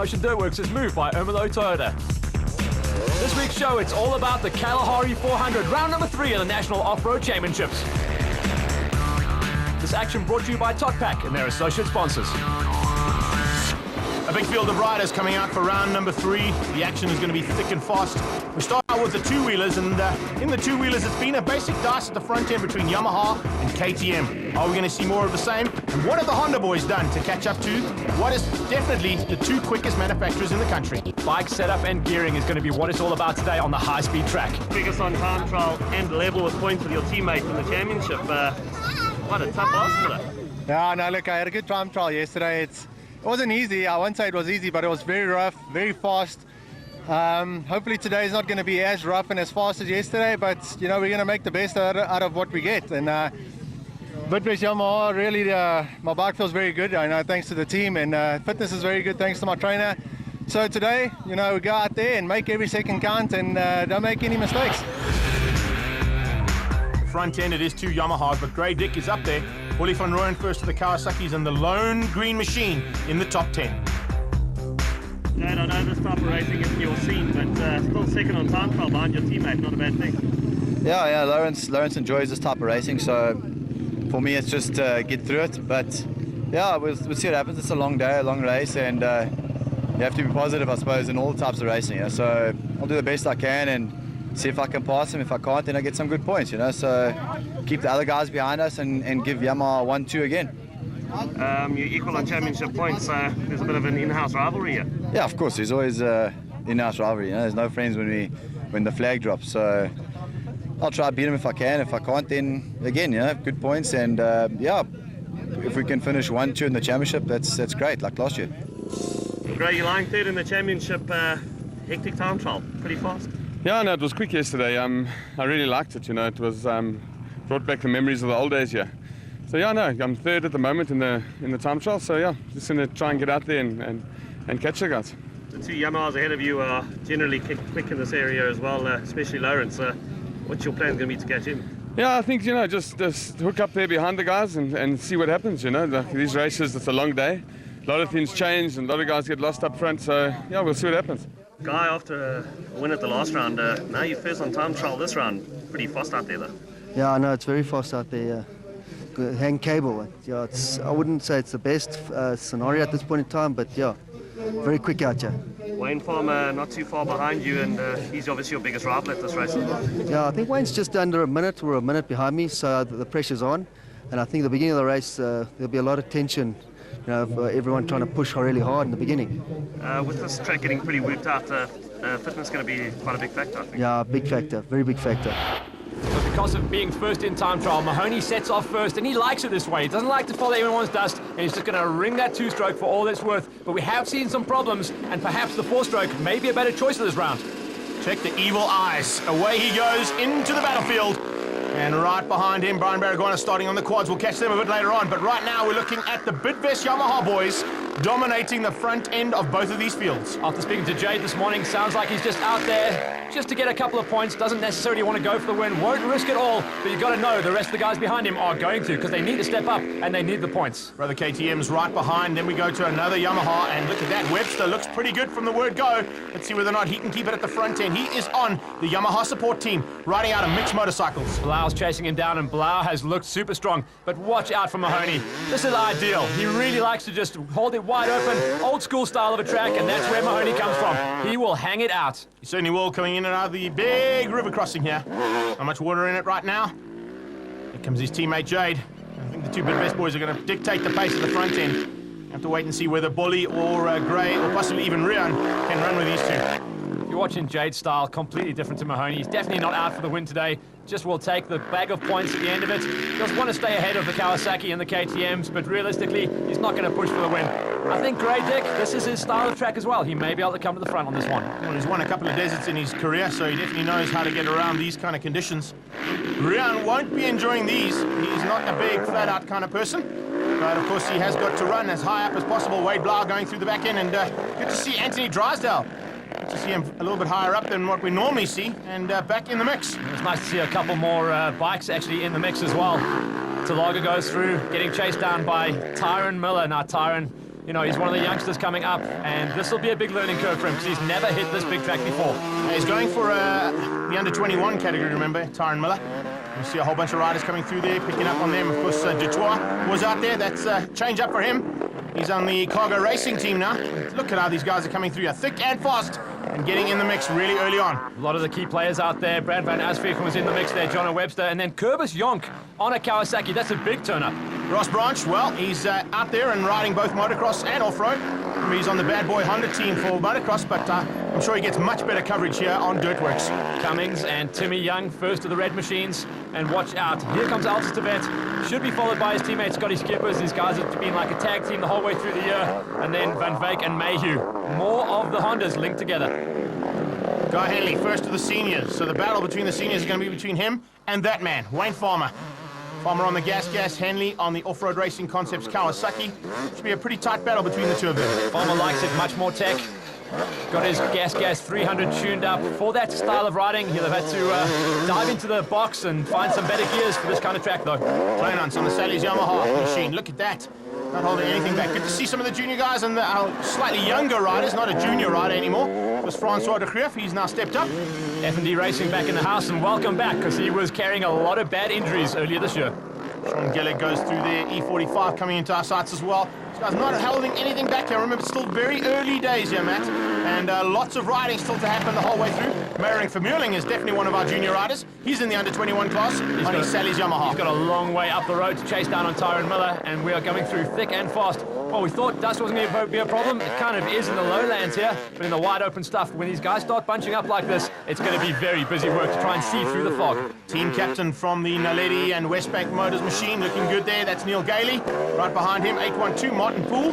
Promotion Dirtworks is moved by Ermelo Toyota. This week's show, it's all about the Kalahari 400, round number 3 of the National Off-Road Championships. This action brought to you by Totpack and their associate sponsors. A big field of riders coming out for round number 3. The action is going to be thick and fast. We start out with the two-wheelers, and in the two-wheelers it's been a basic dice at the front end between Yamaha and KTM. Are we going to see more of the same? And what have the Honda boys done to catch up to what is definitely the 2 quickest manufacturers in the country? Bike setup and gearing is going to be what it's all about today on the high-speed track. Biggest on time trial and level with points with your teammate in the championship. What a tough ask for that. Yeah, no, look, I had a good time trial yesterday. It wasn't easy. I won't say it was easy, but it was very rough, very fast. Hopefully today is not going to be as rough and as fast as yesterday, but you know, we're going to make the best out of what we get. And Bidvest Yamaha, really, my bike feels very good. I know, thanks to the team, and fitness is very good thanks to my trainer. So today, you know, we go out there and make every second count, and don't make any mistakes. Front end it is 2 Yamahas, but Grey Dick is up there. Willie van Rooyen first to the Kawasaki's, and the lone green machine in the top 10. Dad, I know this type of racing isn't your scene, but still second on time trial behind your teammate, not a bad thing. Yeah, Lawrence enjoys this type of racing, so for me it's just get through it. But yeah, we'll see what happens. It's a long day, a long race, and you have to be positive, I suppose, in all types of racing. You know? So I'll do the best I can and see if I can pass him. If I can't, then I get some good points, you know. So keep the other guys behind us and give Yamaha 1-2 again. You're equal on championship points, so there's a bit of an in-house rivalry here. Yeah, of course. There's always in-house rivalry. You know, there's no friends when the flag drops. So I'll try to beat him if I can. If I can't, then again, you know, good points. And yeah, if we can finish 1-2 in the championship, that's great, like last year. Gray, you're lying third in the championship. Hectic time trial, pretty fast. Yeah, no, it was quick yesterday. I really liked it. You know, it was brought back the memories of the old days here. So yeah, no, I'm third at the moment in the time trial. So yeah, just gonna try and get out there and catch the guys. The 2 Yamahas ahead of you are generally quick in this area as well, especially Lawrence. What's your plan going to be to catch him? Yeah, I think, you know, just hook up there behind the guys and see what happens. You know, like these races, it's a long day. A lot of things change and a lot of guys get lost up front. So yeah, we'll see what happens. Guy, after a win at the last round, now you're first on time trial this round. Pretty fast out there, though. Yeah, I know, it's very fast out there. Hang cable. Yeah, I wouldn't say it's the best scenario at this point in time, but yeah, very quick out here. Wayne Farmer not too far behind you, and he's obviously your biggest rival at this race as well. Yeah, I think Wayne's just under a minute or a minute behind me, so the pressure's on. And I think at the beginning of the race, there'll be a lot of tension, you know, everyone trying to push really hard in the beginning. With this track getting pretty worked out, fitness going to be quite a big factor, I think. Yeah, big factor, very big factor. But because of being first in time trial, Mahoney sets off first, and he likes it this way. He doesn't like to follow anyone's dust, and he's just going to ring that 2-stroke for all it's worth. But we have seen some problems, and perhaps the 4-stroke may be a better choice for this round. Check the evil eyes. Away he goes into the battlefield. And right behind him, Brian Baragona starting on the quads. We'll catch them a bit later on. But right now, we're looking at the Bidvest Yamaha boys dominating the front end of both of these fields. After speaking to Jade this morning, sounds like he's just out there just to get a couple of points. Doesn't necessarily want to go for the win. Won't risk it all. But you've got to know the rest of the guys behind him are going to, because they need to step up and they need the points. Brother KTM's right behind. Then we go to another Yamaha. And look at that. Webster looks pretty good from the word go. Let's see whether or not he can keep it at the front end. He is on the Yamaha support team, riding out of mixed motorcycles. Blau's chasing him down, and Blau has looked super strong. But watch out for Mahoney. This is ideal. He really likes to just hold it wide open, old school style of a track, and that's where Mahoney comes from. He will hang it out. He certainly will, coming in and out of the big river crossing here. Not much water in it right now. Here comes his teammate Jade. I think the 2 Bidvest boys are going to dictate the pace at the front end. Have to wait and see whether Bolly or Gray or possibly even Rian can run with these 2. If you're watching Jade's style, completely different to Mahoney. He's definitely not out for the win today. Just will take the bag of points at the end of it. Just want to stay ahead of the Kawasaki and the KTMs, but realistically, he's not going to push for the win. I think Grey Dick, this is his style of track as well. He may be able to come to the front on this one. Well, he's won a couple of deserts in his career, so he definitely knows how to get around these kind of conditions. Rian won't be enjoying these. He's not a big, flat-out kind of person. But, of course, he has got to run as high up as possible. Wade Blau going through the back end, and good to see Anthony Drysdale. Good to see him a little bit higher up than what we normally see, and back in the mix. It's nice to see a couple more bikes actually in the mix as well. Talaga goes through, getting chased down by Tyron Miller. Now, Tyron You know, he's one of the youngsters coming up, and this will be a big learning curve for him because he's never hit this big track before. He's going for the under-21 category, remember, Tyron Miller. You see a whole bunch of riders coming through there, picking up on them. Of course, Dutoit was out there. That's a change up for him. He's on the cargo racing team now. Look at how these guys are coming through here, thick and fast, and getting in the mix really early on. A lot of the key players out there. Brad Van Asveen was in the mix there, John Webster, and then Kerbis Jonk on a Kawasaki. That's a big turn-up. Ross Branch, well, he's out there and riding both motocross and off-road. He's on the Bad Boy Honda team for motocross, but I'm sure he gets much better coverage here on Dirtworks. Cummings and Timmy Young, first of the red machines. And watch out, here comes Altus Tevet. Should be followed by his teammate Scotty Skippers. These guys have been like a tag team the whole way through the year. And then Van Veek and Mayhew. More of the Hondas linked together. Guy Henley, first of the seniors. So the battle between the seniors is going to be between him and that man, Wayne Farmer. Farmer on the gas, Henley on the off-road racing concepts Kawasaki. Should be a pretty tight battle between the two of them. Farmer likes it, much more tech. Got his gas 300 tuned up for that style of riding. He'll have had to dive into the box and find some better gears for this kind of track, though. Kleinans on the Sally's Yamaha machine. Look at that. Not holding anything back. Good to see some of the junior guys and the slightly younger riders, not a junior rider anymore. It was Francois de Greef. He's now stepped up. F&D Racing back in the house, and welcome back, because he was carrying a lot of bad injuries earlier this year. Sean Gillick goes through there, E45 coming into our sights as well. This guy's not holding anything back here. Remember, it's still very early days here, Matt. And lots of riding still to happen the whole way through. Meyering Vermeuling is definitely one of our junior riders. He's in the under-21 class on his Sally's Yamaha. He's got a long way up the road to chase down on Tyron Miller, and we are going through thick and fast. Well, we thought dust wasn't going to be a problem. It kind of is in the lowlands here, but in the wide open stuff, when these guys start bunching up like this, it's going to be very busy work to try and see through the fog. Team captain from the Naledi and Westbank Motors machine, looking good there. That's Neil Gailey. Right behind him, 812 Martin Poole.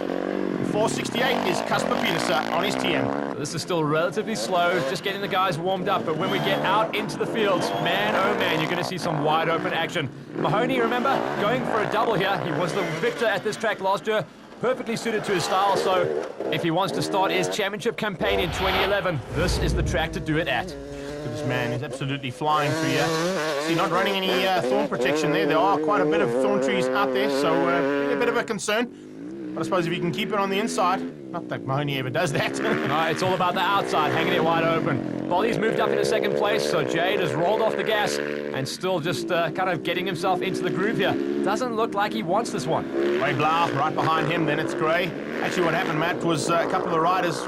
468 is Casper Petersen on his TM. This is still relatively slow, just getting the guys warmed up, but when we get out into the fields, man, oh man, you're going to see some wide open action. Mahoney, remember, going for a double here. He was the victor at this track last year. Perfectly suited to his style, so if he wants to start his championship campaign in 2011, this is the track to do it at. This man is absolutely flying through here. See, not running any thorn protection there. There are quite a bit of thorn trees out there, so a bit of a concern. But I suppose if you can keep it on the inside, not that Mahoney ever does that. No, it's all about the outside, hanging it wide open. Bolly's moved up into second place, so Jade has rolled off the gas and still just kind of getting himself into the groove here. Doesn't look like he wants this one. Ray Blau right behind him, then it's Gray. Actually, what happened, Matt, was a couple of riders,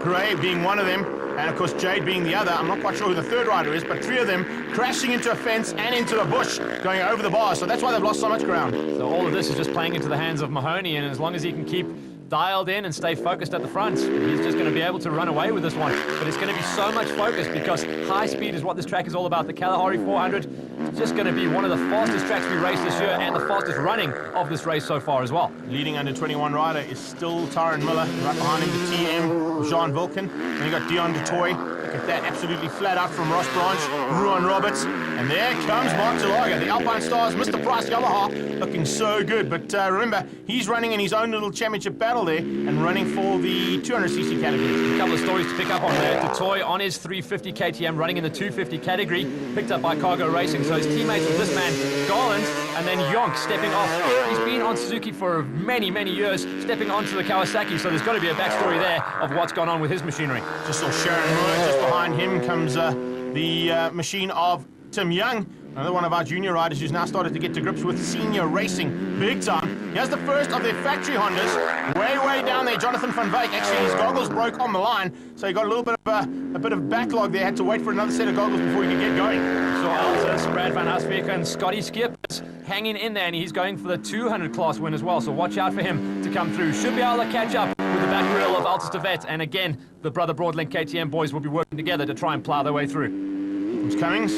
Gray being one of them, and of course Jade being the other. I'm not quite sure who the third rider is, but three of them crashing into a fence and into a bush, going over the bar. So that's why they've lost so much ground. So all of this is just playing into the hands of Mahoney, and as long as he can keep dialed in and stay focused at the front, he's just going to be able to run away with this one. But it's going to be so much focus because high speed is what this track is all about. The Kalahari 400 is just going to be one of the fastest tracks we raced this year and the fastest running of this race so far as well. Leading under 21 rider is still Tyron Miller. Right behind him, the TM, Jean Vulcan. Then you got Dion DeToy. Look at that, absolutely flat out from Ross Branch, Ruan Roberts. And there comes Mark Zalaga, the Alpine Stars, Mr. Price Yamaha, looking so good. But remember, he's running in his own little championship battle there and running for the 200cc category. A couple of stories to pick up on there. DeToy on his 350 KTM running in the 250 category, picked up by Cargo Racing. So his teammates with this man, Garland, and then Jonk stepping off. He's been on Suzuki for many, many years, stepping onto the Kawasaki. So there's got to be a backstory there of what's gone on with his machinery. Just saw Sharon Moore. Just behind him comes the machine of Tim Young, another one of our junior riders who's now started to get to grips with senior racing big time. He has the first of their factory Hondas way down there. Jonathan van Veek, actually his goggles broke on the line, so he got a little bit of a bit of backlog there. Had to wait for another set of goggles before he could get going. So Altus, Brad Van Asveen and Scotty Skippers hanging in there, and he's going for the 200 class win as well, so watch out for him to come through. Should be able to catch up with the back wheel of Altus Tevet, and again, the Brother Broadlink KTM boys will be working together to try and plow their way through. Comes Cummings,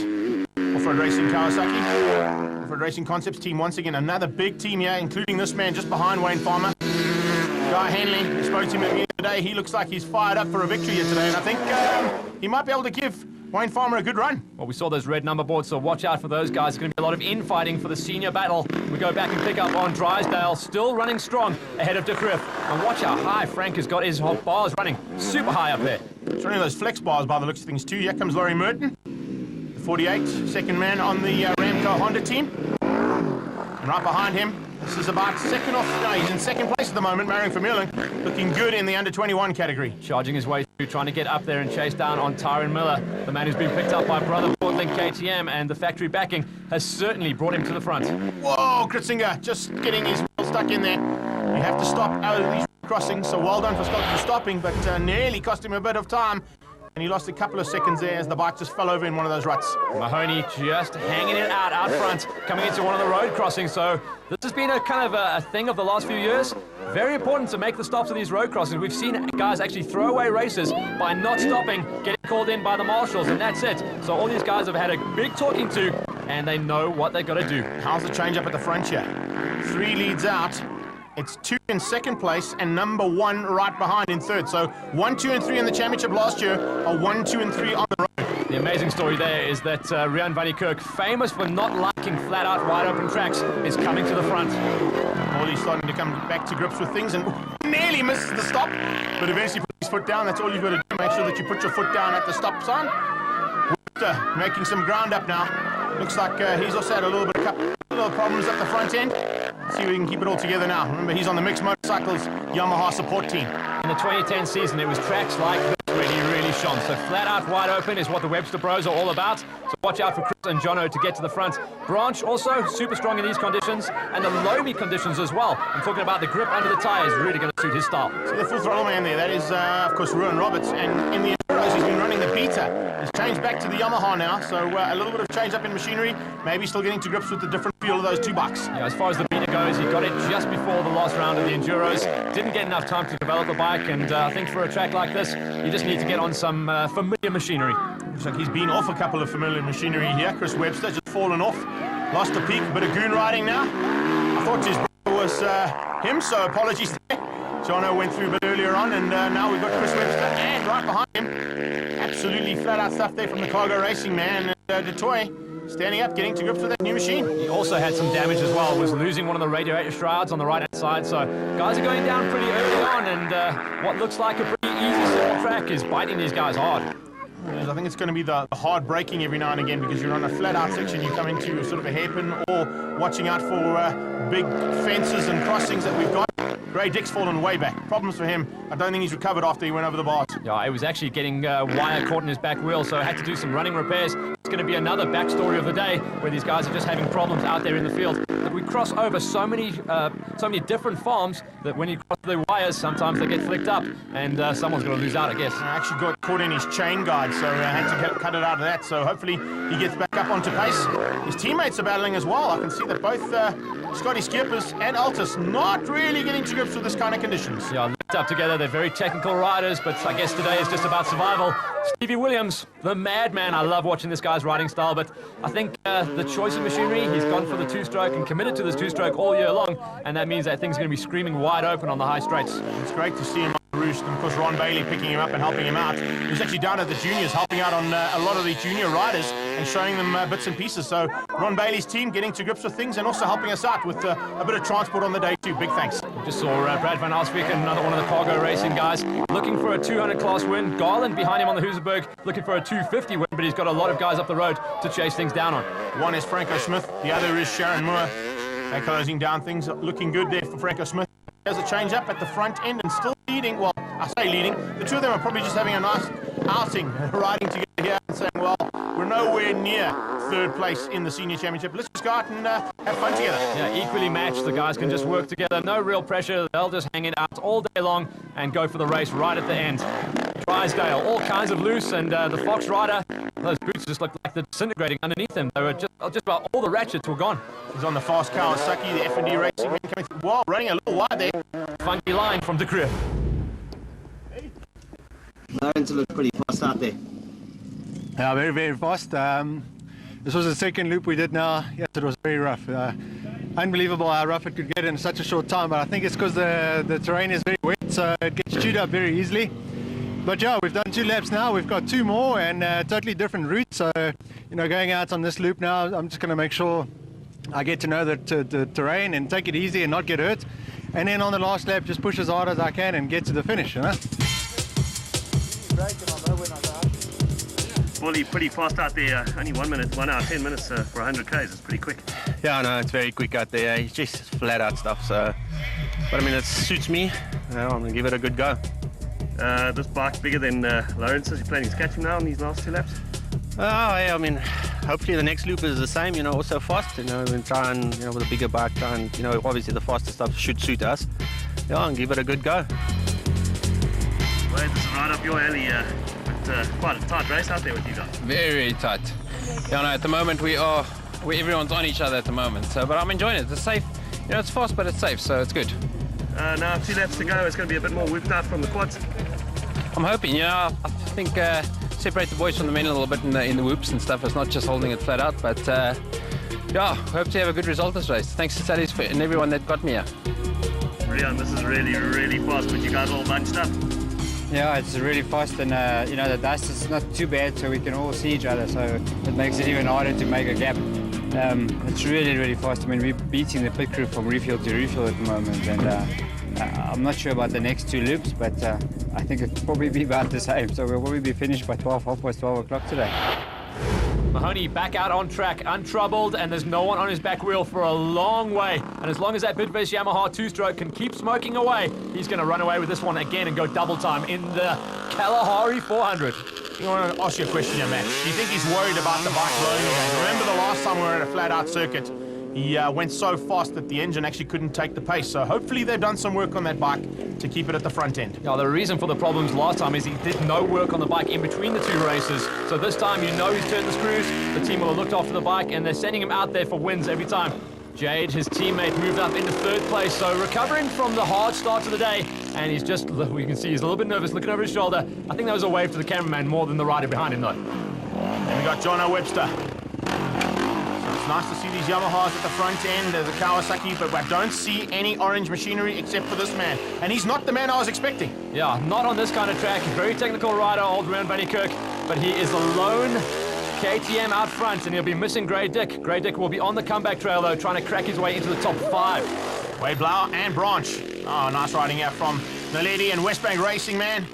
Off-Road Racing Kawasaki, Off-Road Racing Concepts team once again, another big team here, including this man just behind Wayne Farmer. Guy Henley, we spoke to him at the end of the day. He looks like he's fired up for a victory here today, and I think he might be able to give Wayne Farmer a good run. Well, we saw those red number boards, so watch out for those guys. There's going to be a lot of infighting for the senior battle. We go back and pick up on Drysdale, still running strong ahead of De Griff. And watch how high Frank has got his bars running super high up there. It's running those flex bars by the looks of things too. Here comes Laurie Merton, the 48, second man on the Ramco Honda team. And right behind him, This is about second off. No, he's in second place at the moment. Marion Vermeulen looking good in the under-21 category. Charging his way through, trying to get up there and chase down on Tyron Miller, the man who's been picked up by brother Portland KTM, and the factory backing has certainly brought him to the front. Whoa, Kritzinger just getting his wheel stuck in there. You have to stop out of these crossings, so well done for Scott for stopping, but nearly cost him a bit of time. And he lost a couple of seconds there as the bike just fell over in one of those ruts. Mahoney just hanging it out front, coming into one of the road crossings. So this has been a kind of a thing of the last few years. Very important to make the stops of these road crossings. We've seen guys actually throw away races by not stopping, getting called in by the marshals, and that's it. So all these guys have had a big talking to, and they know what they've got to do. How's the change up at the front here? 3 leads out. It's 2 in second place and number 1 right behind in third. So 1, 2, and 3 in the championship last year are 1, 2, and 3 on the road. The amazing story there is that Rian van der Kerk, famous for not liking flat-out wide-open tracks, is coming to the front. Morley's starting to come back to grips with things and nearly misses the stop, but eventually put his foot down. That's all you've got to do. Make sure that you put your foot down at the stop sign. Webster making some ground up now. Looks like he's also had a little bit of little problems at the front end. Let's see if we can keep it all together now. Remember, he's on the Mixed Motorcycles Yamaha support team. In the 2010 season, it was tracks like this where he really shone. So flat out wide open is what the Webster Bros are all about. So watch out for Chris and Jono to get to the front. Branch also super strong in these conditions and the loamy conditions as well. I'm talking about the grip under the tyre is really going to suit his style. See the full throttle man there. That is, of course, Ruan Roberts. And in the Enduros, he's been running the Beta. He's changed back to the Yamaha now. So a little bit of change up in machinery. Maybe still getting to grips with the different feel of those two bikes. Yeah, as far as the Beta goes, he got it just before the last round of the Enduros. Didn't get enough time to develop a bike, and I think for a track like this, you just need to get on some familiar machinery. Looks like he's been off a couple of familiar machinery here. Chris Webster just fallen off. Lost a peak, a bit of goon riding now. I thought his brother was him, so apologies there. Jono went through a bit earlier on, and now we've got Chris Webster and right behind him. Absolutely flat out stuff there from the Cargo Racing man. Detoy standing up, getting to grips with that new machine. He also had some damage as well, was losing one of the radiator shrouds on the right-hand side, so guys are going down pretty early on, and what looks like a pretty easy simple track is biting these guys hard. I think it's going to be the hard braking every now and again, because you're on a flat-out section, you come into sort of a hairpin, or watching out for big fences and crossings that we've got. Ray Dick's fallen way back. Problems for him. I don't think he's recovered after he went over the bars. Yeah, it was actually getting wire caught in his back wheel, so I had to do some running repairs. It's going to be another backstory of the day where these guys are just having problems out there in the field. But we cross over so many different farms that when you cross the wires, sometimes they get flicked up, and someone's going to lose out, I guess. I actually got caught in his chain guide, so I had to cut it out of that. So hopefully he gets back up onto pace. His teammates are battling as well. I can see that both Scotty Skippers and Altus not really getting to grips with this kind of conditions. Yeah, linked up together. They're very technical riders, but I guess today is just about survival. Stevie Williams, the madman. I love watching this guy's riding style, but I think the choice of machinery, he's gone for the two-stroke and committed to this two-stroke all year long, and that means that thing's going to be screaming wide open on the high straights. It's great to see him on the roost, and of course Ron Bailey picking him up and helping him out. He was actually down at the juniors, helping out on a lot of the junior riders and showing them bits and pieces. So Ron Bailey's team getting to grips with things and also helping us out with a bit of transport on the day too. Big thanks. Just saw Brad van Alsbeek, another one of the Cargo Racing guys, looking for a 200 class win. Garland behind him on the Huizenberg, looking for a 250 win, but he's got a lot of guys up the road to chase things down on. One is Franco Smith, the other is Sharon Moore. They're closing down things, looking good there for Franco Smith. There's a change up at the front end and still leading. Well, I say leading. The two of them are probably just having a nice outing, riding together here and saying, well, we're nowhere near third place in the senior championship. Let's just go out and have fun together. Yeah, equally matched. The guys can just work together. No real pressure. They'll just hang it out all day long and go for the race right at the end. Drysdale, all kinds of loose, and the Fox Rider, those boots just looked like they're disintegrating underneath them. They were just about all the ratchets were gone. He's on the fast Kawasaki, the F&D Racing man coming through. Wow, running a little wide there. Funky line from De Cree. Lions look pretty fast out there. Yeah, very, very fast. This was the second loop we did now. Yes, it was very rough. Unbelievable how rough it could get in such a short time, but I think it's because the terrain is very wet, so it gets chewed up very easily. But yeah, we've done 2 laps now. We've got 2 more and totally different routes. So, you know, going out on this loop now, I'm just going to make sure I get to know the terrain and take it easy and not get hurt. And then on the last lap, just push as hard as I can and get to the finish, you know? Wally, pretty fast out there. Only 1 hour, 10 minutes for 100 Ks. It's pretty quick. Yeah, I know, it's very quick out there. It's just flat out stuff. So, but I mean, it suits me. I'm going to give it a good go. This bike's bigger than Lawrence's. You're planning to catch him now in these last 2 laps? Oh, yeah, I mean, hopefully the next loop is the same, also fast, and try and, with a bigger bike, try and, obviously the faster stuff should suit us. Yeah, and give it a good go. Well, this is right up your alley, but quite a tight race out there with you guys. Very tight. Yeah, no, at the moment everyone's on each other at the moment, so, but I'm enjoying it. It's safe, it's fast, but it's safe, so it's good. Now 2 laps to go, it's going to be a bit more whooped out from the quads. I'm hoping, I think separate the boys from the men a little bit in the whoops and stuff. It's not just holding it flat out, but yeah, hope to have a good result this race. Thanks to Sally's and everyone that got me here. Rian, this is really, really fast, but you guys all bunched up. Yeah, it's really fast, and the dust is not too bad, so we can all see each other, so it makes it even harder to make a gap. It's really, really fast. I mean, we're beating the pit crew from refuel to refuel at the moment, and I'm not sure about the next 2 loops, but I think it'll probably be about the same, so we'll probably be finished by 12 o'clock today. Mahoney back out on track, untroubled, and there's no one on his back wheel for a long way. And as long as that Bidvest Yamaha 2-stroke can keep smoking away, he's going to run away with this one again and go double time in the Kalahari 400. I want to ask you a question here, Matt. Do you think he's worried about the bike blowing again? Remember the last time we were at a flat-out circuit? He went so fast that the engine actually couldn't take the pace. So hopefully they've done some work on that bike to keep it at the front end. Yeah, the reason for the problems last time is he did no work on the bike in between the 2 races. So this time, he's turned the screws. The team will have looked after the bike, and they're sending him out there for wins every time. Jade, his teammate, moved up into 3rd place, so recovering from the hard start to the day. And he's just, we can see he's a little bit nervous, looking over his shoulder. I think that was a wave to the cameraman more than the rider behind him, though. And we got Jono Webster. It's nice to see these Yamahas at the front end of the Kawasaki, but I don't see any orange machinery except for this man. And he's not the man I was expecting. Yeah, not on this kind of track. Very technical rider, old Rian van Kirk, but he is the lone KTM out front, and he'll be missing Grey Dick. Grey Dick will be on the comeback trail, though, trying to crack his way into the top 5. Wade Blau and Branch. Oh, nice riding out from Naledi and Westbank Racing, man.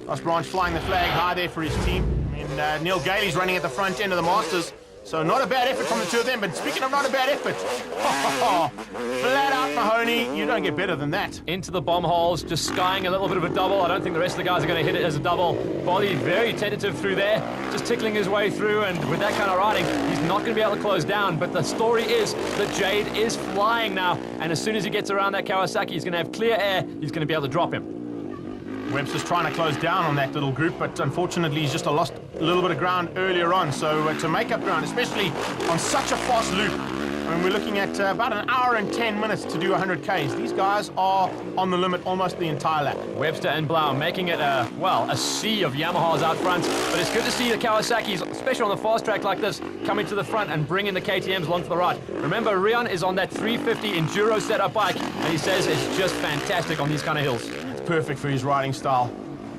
Ross Branch flying the flag high there for his team. And Neil Gailey's running at the front end of the Masters. So not a bad effort from the 2 of them, but speaking of not a bad effort, flat out Mahoney, you don't get better than that. Into the bomb holes, just skying a little bit of a double. I don't think the rest of the guys are going to hit it as a double. Bolly very tentative through there, just tickling his way through, and with that kind of riding, he's not going to be able to close down. But the story is that Jade is flying now, and as soon as he gets around that Kawasaki, he's going to have clear air, he's going to be able to drop him. Webster's trying to close down on that little group, but unfortunately he's just lost a little bit of ground earlier on. So to make up ground, especially on such a fast loop, I mean, we're looking at about 1 hour and 10 minutes to do 100 Ks. These guys are on the limit almost the entire lap. Webster and Blau making it a sea of Yamahas out front, but it's good to see the Kawasaki's, especially on the fast track like this, coming to the front and bringing the KTMs along to the right. Remember, Rian is on that 350 Enduro setup bike, and he says it's just fantastic on these kind of hills. Perfect for his riding style.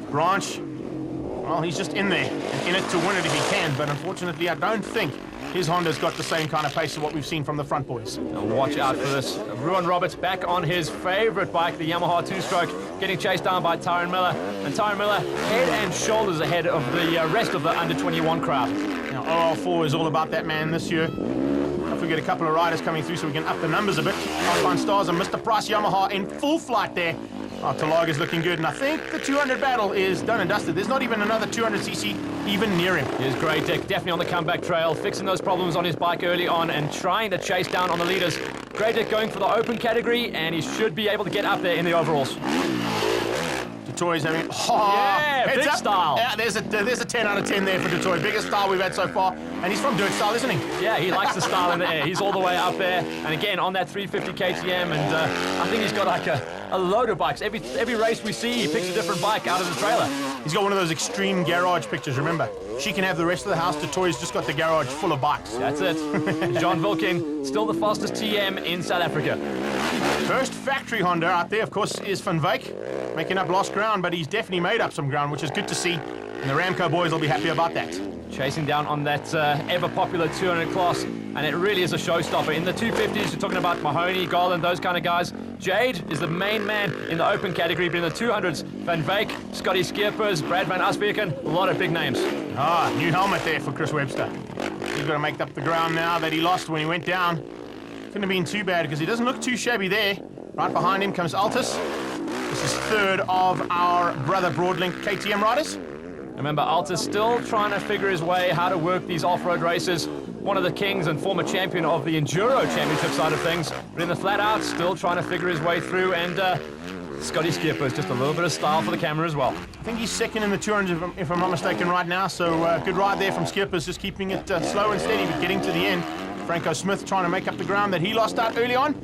Branch, well, he's just in there and in it to win it if he can, but unfortunately I don't think his Honda's got the same kind of pace as what we've seen from the front boys. Now watch out for this. Ruan Roberts back on his favorite bike, the Yamaha 2-stroke, getting chased down by Tyron Miller. And Tyron Miller head and shoulders ahead of the rest of the under 21 crowd. Now OL4 is all about that man this year. If we get a couple of riders coming through so we can up the numbers a bit. Alpine Stars and Mr. Price Yamaha in full flight there. Oh, Talaga's looking good, and I think the 200 battle is done and dusted. There's not even another 200cc even near him. Here's Grey Dick, definitely on the comeback trail, fixing those problems on his bike early on and trying to chase down on the leaders. Grey Dick going for the open category, and he should be able to get up there in the overalls. Dutoy's having big style. Yeah, there's a 10 out of 10 there for Dutoy. Biggest style we've had so far, and he's from Dirt Style, isn't he? Yeah, he likes the style in the air. He's all the way up there, and again on that 350 KTM, and I think he's got like a load of bikes. Every race we see, he picks a different bike out of the trailer. He's got one of those extreme garage pictures. Remember, she can have the rest of the house. Dutoy's just got the garage full of bikes. That's it. John Wilkin, still the fastest TM in South Africa. First factory Honda out there, of course, is Van Wyk, making up lost ground, but he's definitely made up some ground, which is good to see. And the Ramco boys will be happy about that. Chasing down on that ever-popular 200 class. and it really is a showstopper. In the 250s, you're talking about Mahoney, Garland, those kind of guys. Jade is the main man in the open category, but in the 200s, Van Wyk, Scotty Skeepers, Brad Van Asbeken, a lot of big names. New helmet there for Chris Webster. He's got to make up the ground now that he lost when he went down. Couldn't have been too bad because he doesn't look too shabby there. Right behind him comes Altus. This is third of our brother Broadlink KTM riders. Remember, Altus still trying to figure his way how to work these off-road races. One of the kings and former champion of the Enduro Championship side of things. But in the flat out, still trying to figure his way through. And Scotty Skipper is just a little bit of style for the camera as well. I think he's second in the 200 if I'm not mistaken right now. So good ride there from Skippers, just keeping it slow and steady but getting to the end. Franco Smith trying to make up the ground that he lost out early on.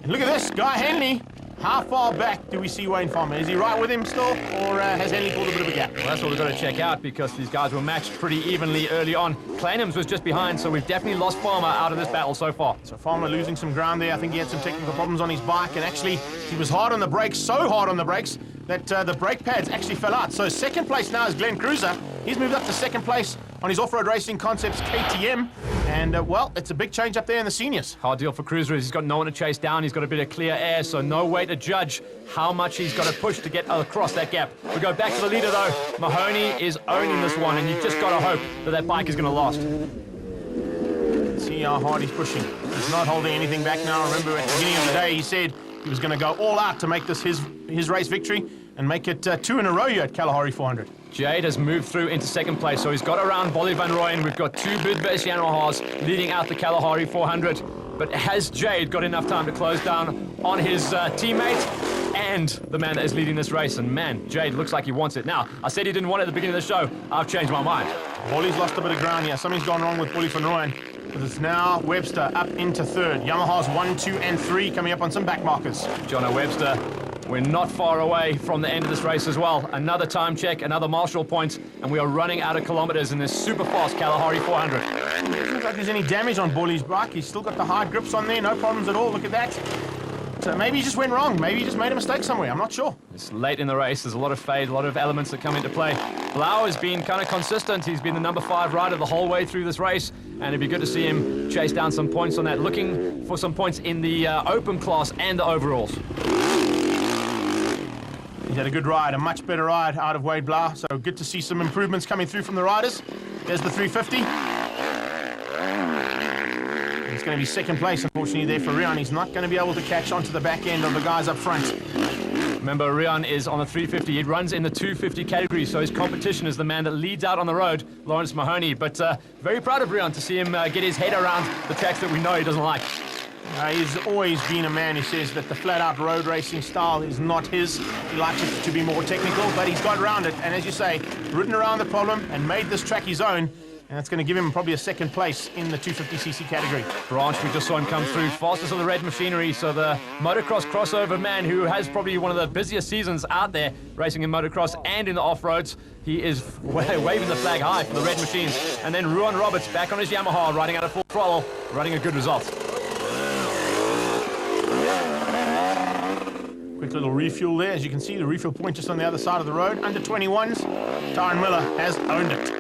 And look at this, Guy Henley. How far back do we see Wayne Farmer? Is he right with him still, or has Henley pulled a bit of a gap? Well, that's what we've got to check out because these guys were matched pretty evenly early on. Kleinams was just behind, so we've definitely lost Farmer out of this battle so far. So Farmer losing some ground there. I think he had some technical problems on his bike, and actually he was hard on the brakes, so hard on the brakes that the brake pads actually fell out. So second place now is Glenn Cruiser. He's moved up to second place on his off-road racing concepts KTM. And, well, it's a big change up there in the seniors. Hard deal for Cruiser is he's got no one to chase down. He's got a bit of clear air, so no way to judge how much he's got to push to get across that gap. We go back to the leader, though. Mahoney is owning this one, and you've just got to hope that that bike is going to last. See how hard he's pushing. He's not holding anything back now. Remember, at the beginning of the day, he said he was going to go all out to make this his race victory and make it 2 in a row here at Kalahari 400. Jade has moved through into second place, so he's got around Bolly van Rooyen. We've got 2 Bidbas Yamaha's leading out the Kalahari 400. But has Jade got enough time to close down on his teammate and the man that is leading this race? And man, Jade looks like he wants it. Now, I said he didn't want it at the beginning of the show. I've changed my mind. Bolly's lost a bit of ground here. Something's gone wrong with Bolly van Rooyen. But it's now Webster up into third. Yamaha's 1, 2, and 3 coming up on some back markers. Jono Webster, we're not far away from the end of this race as well. Another time check, another Marshall point, and we are running out of kilometers in this super fast Kalahari 400. It doesn't look like there's any damage on Bolly's bike. He's still got the hard grips on there, no problems at all. Look at that. So maybe he just went wrong. Maybe he just made a mistake somewhere. I'm not sure. It's late in the race. There's a lot of fade, a lot of elements that come into play. Blau has been kind of consistent. He's been the number 5 rider the whole way through this race, and it'd be good to see him chase down some points on that, looking for some points in the open class and the overalls. He's had a good ride, a much better ride out of Wade Blau, so good to see some improvements coming through from the riders. There's the 350. It's going to be second place, unfortunately, there for Rian. He's not going to be able to catch onto the back end of the guys up front. Remember, Rian is on the 350. He runs in the 250 category, so his competition is the man that leads out on the road, Lawrence Mahoney. But very proud of Rian to see him get his head around the tracks that we know he doesn't like. He's always been a man who says that the flat-out road racing style is not his. He likes it to be more technical, but he's got around it. And as you say, ridden around the problem and made this track his own. And that's going to give him probably a second place in the 250cc category. Branch, we just saw him come through, fastest of the red machinery. So the motocross crossover man who has probably one of the busiest seasons out there racing in motocross and in the off-roads. He is waving the flag high for the red machines. And then Ruan Roberts back on his Yamaha, riding at a full throttle, running a good result. Quick little refuel there. As you can see, the refuel point just on the other side of the road. Under 21s, Tyron Miller has owned it.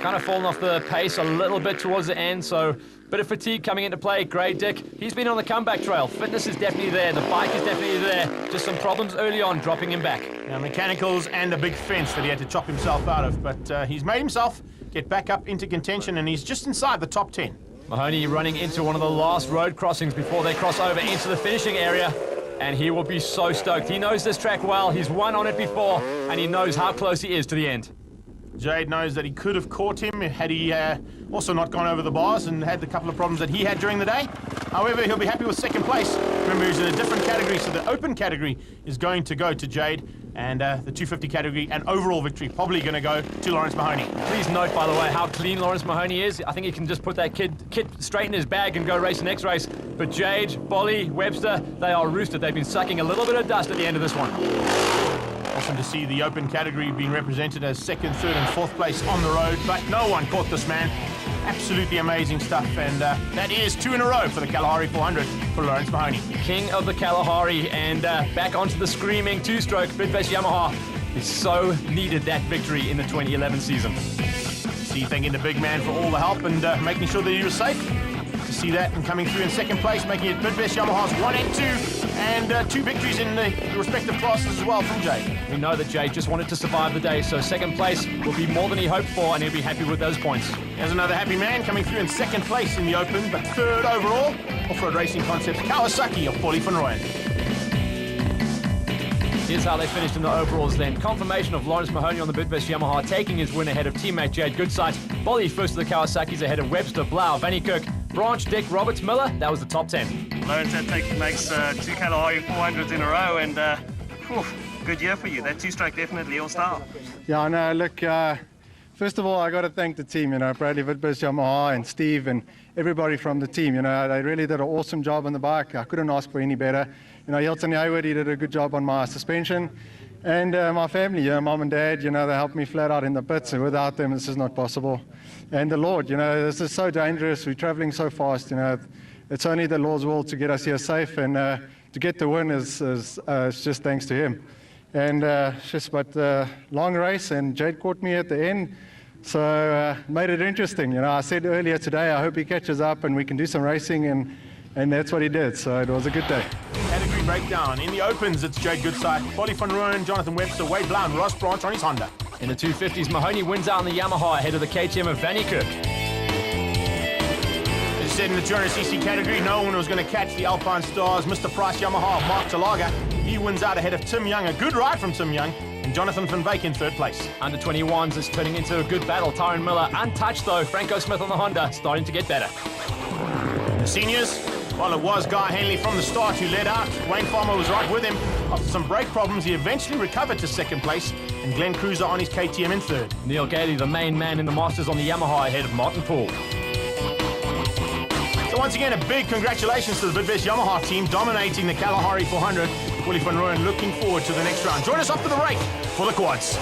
Kind of fallen off the pace a little bit towards the end, so bit of fatigue coming into play. Grey Dick, he's been on the comeback trail. Fitness is definitely there. The bike is definitely there. Just some problems early on, dropping him back. Yeah, mechanicals and a big fence that he had to chop himself out of. But he's made himself get back up into contention, and he's just inside the top 10. Mahoney running into one of the last road crossings before they cross over into the finishing area. And he will be so stoked. He knows this track well. He's won on it before, and he knows how close he is to the end. Jade knows that he could have caught him had he also not gone over the bars and had the couple of problems that he had during the day. However, he'll be happy with second place. Remember, he's in a different category, so the open category is going to go to Jade, and the 250 category and overall victory probably going to go to Lawrence Mahoney. Please note, by the way, how clean Lawrence Mahoney is. I think he can just put that kit straight in his bag and go race the next race. But Jade, Bolly, Webster, they are roosted. They've been sucking a little bit of dust at the end of this one. Awesome to see the open category being represented as second, third, and fourth place on the road, but no one caught this man. Absolutely amazing stuff, and that is 2 in a row for the Kalahari 400 for Lawrence Mahoney. King of the Kalahari, and back onto the screaming 2-stroke Bidvest Yamaha. He so needed that victory in the 2011 season. See, thanking the big man for all the help and making sure that he was safe. see that. And coming through in second place, making it Bidvest Yamaha's 1 and 2, and 2 victories in the respective classes as well from Jay. We know that Jay just wanted to survive the day, so second place will be more than he hoped for, and he'll be happy with those points. There's another happy man coming through in second place in the Open, but third overall. Off-road racing concept, Kawasaki of Paulie van Rooyen. Here's how they finished in the overalls then. Confirmation of Lawrence Mahoney on the Bidvest Yamaha, taking his win ahead of teammate Jade Goodsight. Bolly first to the Kawasaki's ahead of Webster, Blau, Vannikirk, Branch, Dick, Roberts, Miller. That was the top 10. Lawrence, that makes 2 Kalahari 400s in a row, and good year for you. That 2-stroke definitely your style. Yeah, no, look, first of all, I got to thank the team, Bradley Bidvest Yamaha and Steve and everybody from the team. They really did an awesome job on the bike. I couldn't ask for any better. Hilton Hayward, he did a good job on my suspension. And my family, mom and dad, they helped me flat out in the pits. And without them, this is not possible. And the Lord, this is so dangerous. We're traveling so fast. It's only the Lord's will to get us here safe. And to get the win is just thanks to him. And long race, and Jade caught me at the end. So made it interesting. I said earlier today, I hope he catches up and we can do some racing, and that's what he did. So it was a good day. Category breakdown. In the Opens, it's Jade Goodsight, Paulie van Rooyen, Jonathan Webster, Wade Blau, and Ross Branch on his Honda. In the 250s, Mahoney wins out on the Yamaha ahead of the KTM of Vannikirk. As you said, in the 200cc category, no one was going to catch the Alpine Stars. Mr. Price Yamaha of Mark Talaga. He wins out ahead of Tim Young. A good ride from Tim Young. And Jonathan van Wyk in third place. Under 21s is turning into a good battle. Tyron Miller untouched though. Franco Smith on the Honda starting to get better. The seniors, well, it was Guy Henley from the start who led out. Wayne Farmer was right with him. After some brake problems, he eventually recovered to second place. And Glenn Cruiser on his KTM in third. Neil Gailey, the main man in the Masters on the Yamaha ahead of Martin Poole. So once again, a big congratulations to the Bidvest Yamaha team dominating the Kalahari 400. Paulie van Rooyen looking forward to the next round. Join us after the break for the quads.